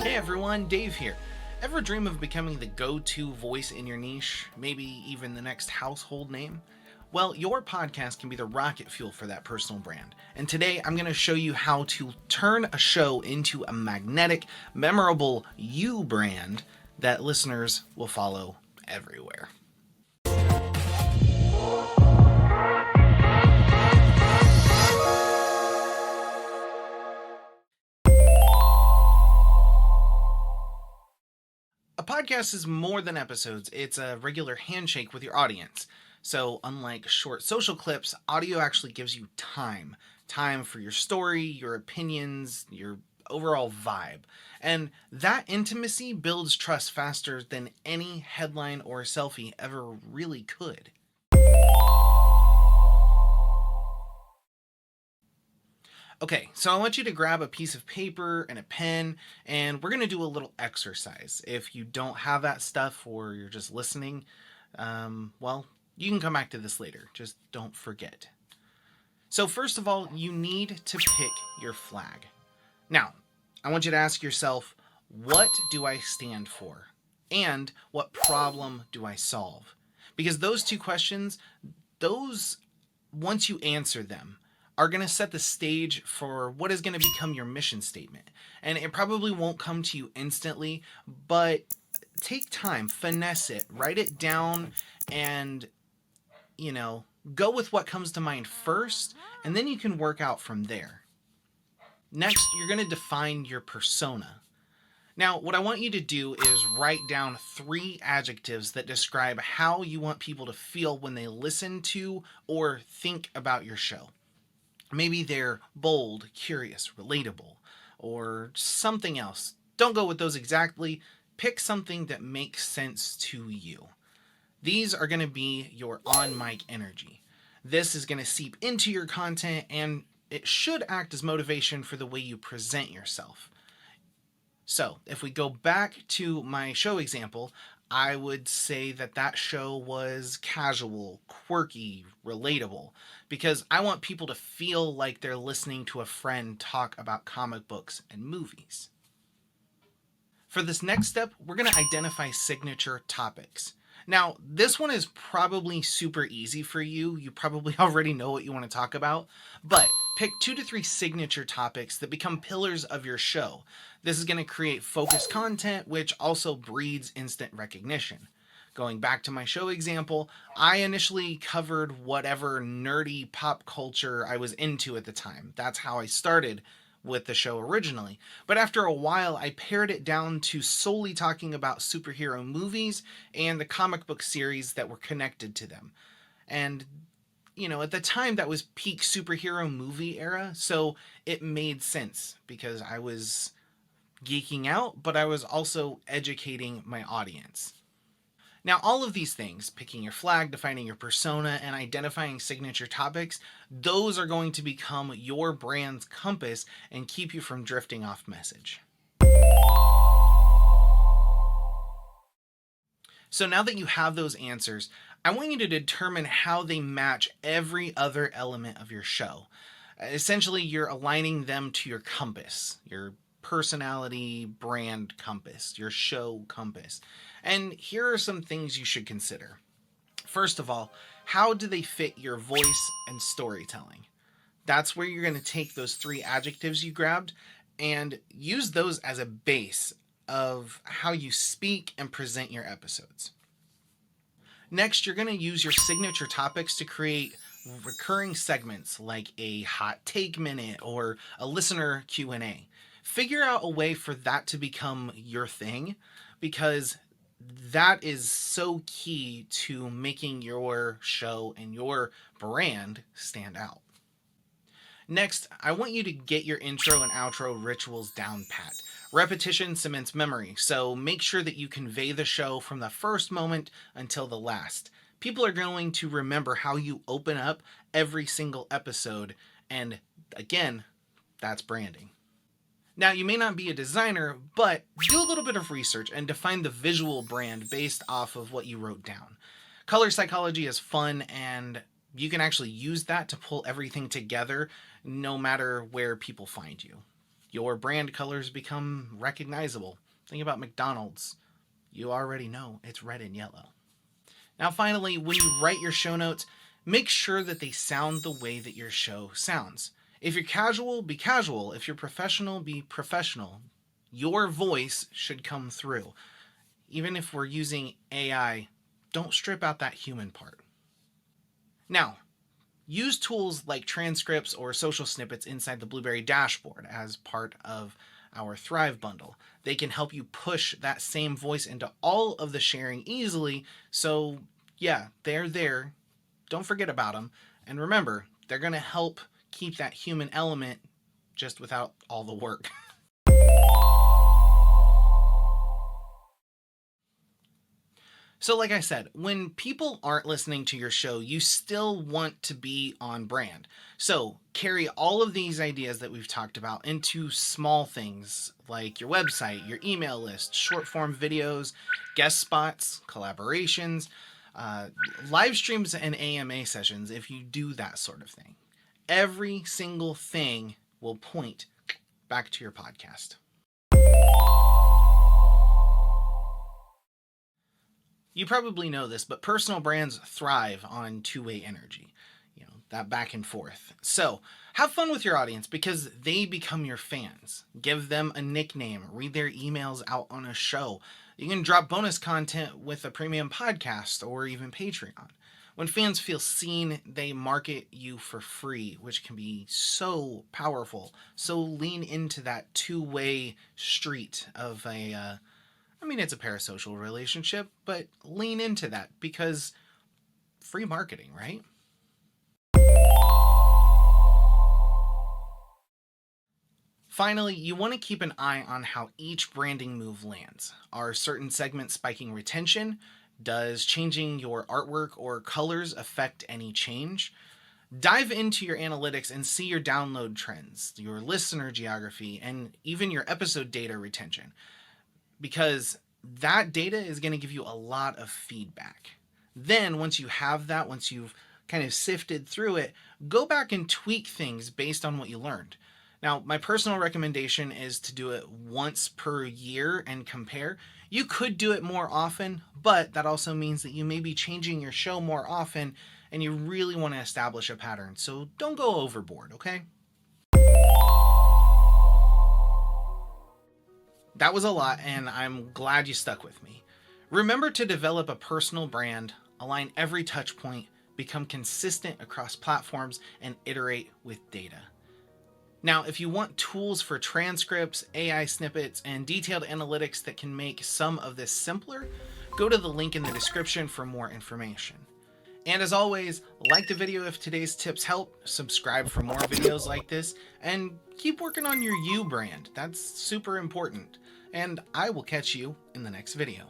Hey everyone, Dave here. Ever dream of becoming the go-to voice in your niche? Maybe even the next household name? Well, your podcast can be the rocket fuel for that personal brand. And today I'm going to show you how to turn a show into a magnetic, memorable you brand that listeners will follow everywhere. A podcast is more than episodes, it's a regular handshake with your audience. So, unlike short social clips, audio actually gives you time. Time for your story, your opinions, your overall vibe. And that intimacy builds trust faster than any headline or selfie ever really could. Okay, so I want you to grab a piece of paper and a pen, and we're going to do a little exercise. If you don't have that stuff or you're just listening, well, you can come back to this later. Just don't forget. So, first of all, you need to pick your flag. Now, I want you to ask yourself, what do I stand for? And what problem do I solve? Because those two questions, those, once you answer them, are going to set the stage for what is going to become your mission statement. And it probably won't come to you instantly, but take time, finesse it, write it down, and, you know, go with what comes to mind first, and then you can work out from there. Next, you're going to define your persona. Now, what I want you to do is write down 3 adjectives that describe how you want people to feel when they listen to or think about your show. Maybe they're bold, curious, relatable, or something else. Don't go with those exactly. Pick something that makes sense to you. These are going to be your on-mic energy. This is going to seep into your content, and it should act as motivation for the way you present yourself. So, if we go back to my show example, I would say that show was casual, quirky, relatable, because I want people to feel like they're listening to a friend talk about comic books and movies. For this next step, we're going to identify signature topics. Now, this one is probably super easy for you. You probably already know what you want to talk about, but pick 2 to 3 signature topics that become pillars of your show. This is going to create focused content, which also breeds instant recognition. Going back to my show example, I initially covered whatever nerdy pop culture I was into at the time. That's how I started with the show originally. But after a while, I pared it down to solely talking about superhero movies and the comic book series that were connected to them. And, you know, at the time, that was peak superhero movie era, so it made sense because I was geeking out, but I was also educating my audience. Now, all of these things, picking your flag, defining your persona, and identifying signature topics, those are going to become your brand's compass and keep you from drifting off message. So now that you have those answers, I want you to determine how they match every other element of your show. Essentially, you're aligning them to your compass, your personality, brand compass, your show compass. And here are some things you should consider. First of all, how do they fit your voice and storytelling? That's where you're going to take those 3 adjectives you grabbed and use those as a base of how you speak and present your episodes. Next, you're going to use your signature topics to create recurring segments like a hot take minute or a listener Q&A. Figure out a way for that to become your thing, because that is so key to making your show and your brand stand out. Next, I want you to get your intro and outro rituals down pat. Repetition cements memory, so make sure that you convey the show from the first moment until the last. People are going to remember how you open up every single episode, and again, that's branding. Now, you may not be a designer, but do a little bit of research and define the visual brand based off of what you wrote down. Color psychology is fun, and you can actually use that to pull everything together no matter where people find you. Your brand colors become recognizable. Think about McDonald's. You already know it's red and yellow. Now, finally, when you write your show notes, make sure that they sound the way that your show sounds. If you're casual, be casual. If you're professional, be professional. Your voice should come through. Even if we're using AI, don't strip out that human part. Now, use tools like transcripts or social snippets inside the Blubrry dashboard as part of our Thrive bundle. They can help you push that same voice into all of the sharing easily. So yeah, they're there. Don't forget about them. And remember, they're going to help keep that human element just without all the work. So like I said, when people aren't listening to your show, you still want to be on brand. So carry all of these ideas that we've talked about into small things like your website, your email list, short form videos, guest spots, collaborations, live streams, and AMA sessions if you do that sort of thing. Every single thing will point back to your podcast. You probably know this, but personal brands thrive on two-way energy, that back and forth. So have fun with your audience because they become your fans. Give them a nickname, read their emails out on a show. You can drop bonus content with a premium podcast or even Patreon. When fans feel seen, they market you for free, which can be so powerful. So lean into that two-way street of it's a parasocial relationship, but lean into that because free marketing, right? Finally, you want to keep an eye on how each branding move lands. Are certain segments spiking retention? Does changing your artwork or colors affect any change? Dive into your analytics and see your download trends, your listener geography, and even your episode data retention. Because that data is going to give you a lot of feedback. Then once you have that, once you've kind of sifted through it, go back and tweak things based on what you learned. Now, my personal recommendation is to do it once per year and compare. You could do it more often, but that also means that you may be changing your show more often and you really want to establish a pattern. So don't go overboard, okay? That was a lot, and I'm glad you stuck with me. Remember to develop a personal brand, align every touch point, become consistent across platforms, and iterate with data. Now, if you want tools for transcripts, AI snippets, and detailed analytics that can make some of this simpler, go to the link in the description for more information. And as always, like the video if today's tips help, subscribe for more videos like this, and keep working on your you brand. That's super important. And I will catch you in the next video.